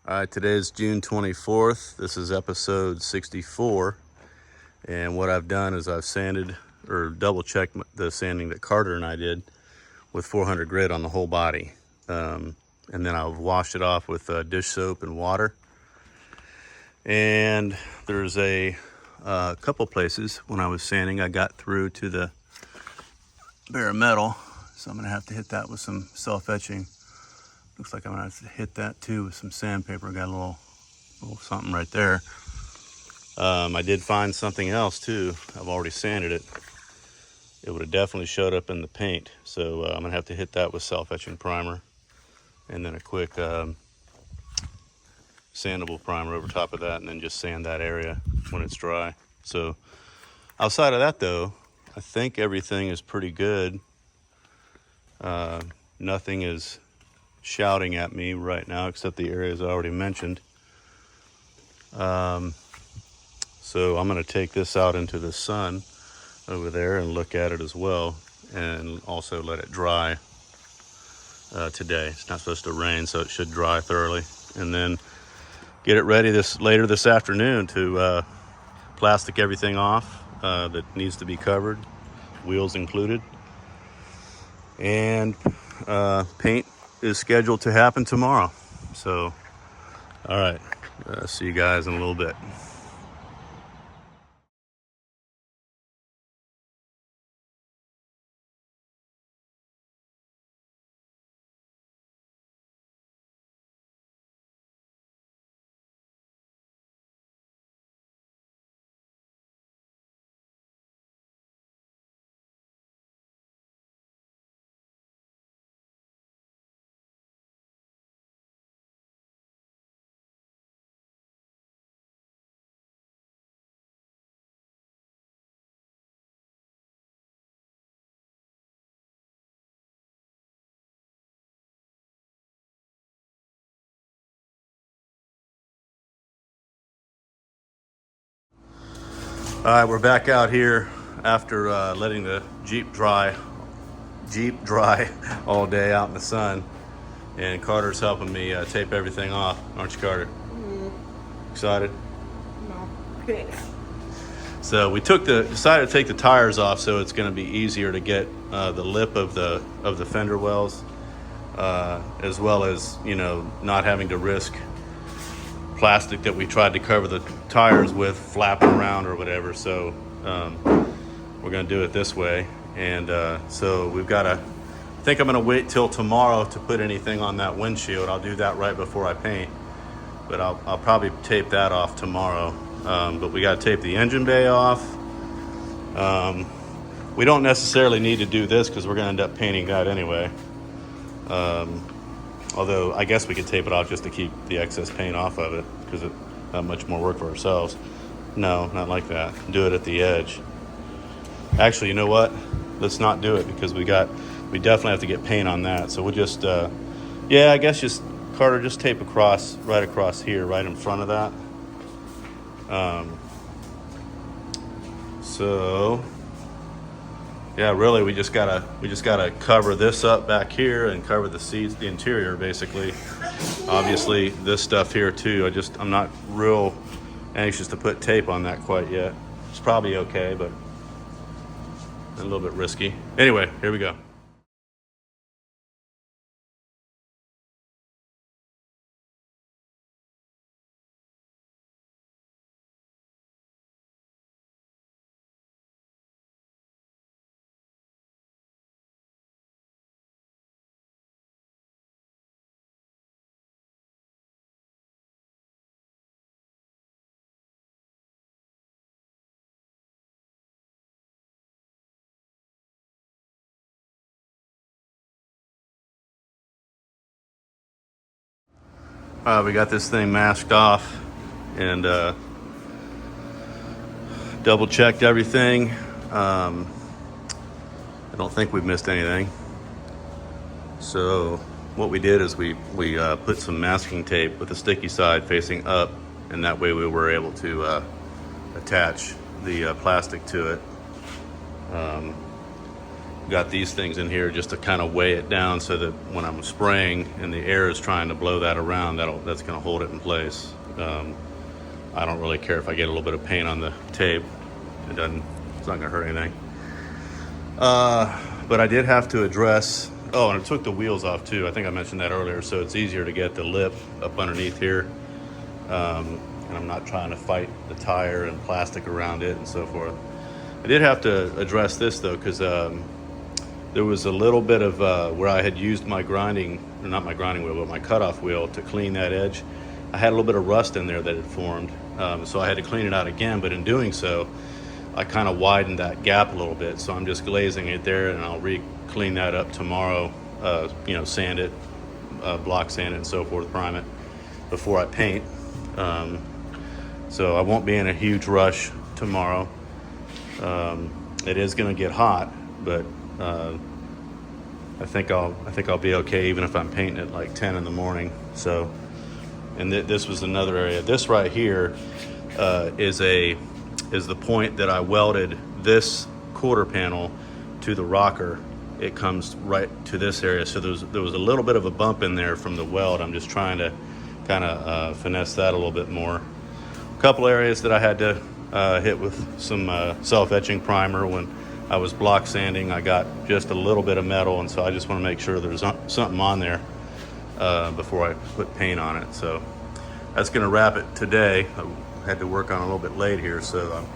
All right, today is June 24th. This is episode 64. And what I've done is I've sanded or double checked the sanding that Carter and I did with 400 grit on the whole body. And then I've washed it off with dish soap and water. And there's a couple places when I was sanding, I got through to the bare metal. So I'm gonna have to hit that with some self-etching. Looks like I'm gonna have to hit that too with some sandpaper. Got a little something right there. I did find something else too. I've already sanded it. It would have definitely showed up in the paint. So I'm gonna have to hit that with self-etching primer and then a quick sandable primer over top of that, and then just sand that area when it's dry. So outside of that though, I think everything is pretty good. Nothing is shouting at me right now except the areas I already mentioned. So I'm going to take this out into the sun over there and look at it as well, and also let it dry today. It's not supposed to rain, so it should dry thoroughly, and then get it ready later this afternoon to plastic everything off that needs to be covered, wheels included, and paint is scheduled to happen tomorrow. So all right, see you guys in a little bit. All right, we're back out here after letting the Jeep dry all day out in the sun, and Carter's helping me tape everything off. Aren't you, Carter? Excited? No. Okay. So we decided to take the tires off, so it's going to be easier to get the lip of the fender wells, as well as not having to risk plastic that we tried to cover the tires with flapping around or whatever. So we're going to do it this way, and so we've got to. I think I'm going to wait till tomorrow to put anything on that windshield. I'll do that right before I paint, but I'll probably tape that off tomorrow. But we got to tape the engine bay off. We don't necessarily need to do this because we're going to end up painting that anyway. Although I guess we could tape it off just to keep the excess paint off of it, because it's not much more work for ourselves. No, not like that. Do it at the edge. Actually, you know what? Let's not do it, because we definitely have to get paint on that. So we'll just, yeah, I guess Carter, just tape right across here, right in front of that. So yeah, really, we just gotta cover this up back here and cover the seats, the interior, basically. Obviously, this stuff here too. I'm not real anxious to put tape on that quite yet. It's probably okay, but a little bit risky. Anyway, here we go. We got this thing masked off and double checked everything. I don't think we've missed anything. So what we did is we put some masking tape with the sticky side facing up, and that way we were able to attach the plastic to it. got these things in here just to kind of weigh it down so that when I'm spraying and the air is trying to blow that around, that's going to hold it in place. I don't really care if I get a little bit of paint on the tape. It's not going to hurt anything. But I did have to address, oh, and I took the wheels off too. I think I mentioned that earlier, so it's easier to get the lip up underneath here. And I'm not trying to fight the tire and plastic around it and so forth. I did have to address this though, because there was a little bit of where I had used my grinding, or not my grinding wheel, but my cutoff wheel to clean that edge. I had a little bit of rust in there that had formed, so I had to clean it out again. But in doing so, I kind of widened that gap a little bit. So I'm just glazing it there, and I'll clean that up tomorrow. Sand it, block sand it, and so forth, prime it before I paint. So I won't be in a huge rush tomorrow. It is going to get hot, but I think I'll be okay even if I'm painting at like 10 in the morning. So, and this was another area. This right here is the point that I welded this quarter panel to the rocker. It comes right to this area. So there was a little bit of a bump in there from the weld. I'm just trying to kind of finesse that a little bit more. A couple areas that I had to hit with some self-etching primer. When I was block sanding, I got just a little bit of metal, and so I just want to make sure there's something on there before I put paint on it. So that's going to wrap it today. I had to work on a little bit late here, so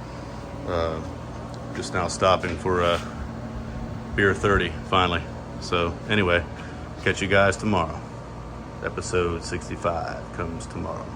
I'm just now stopping for beer 30 finally. So anyway, catch you guys tomorrow. Episode 65 comes tomorrow.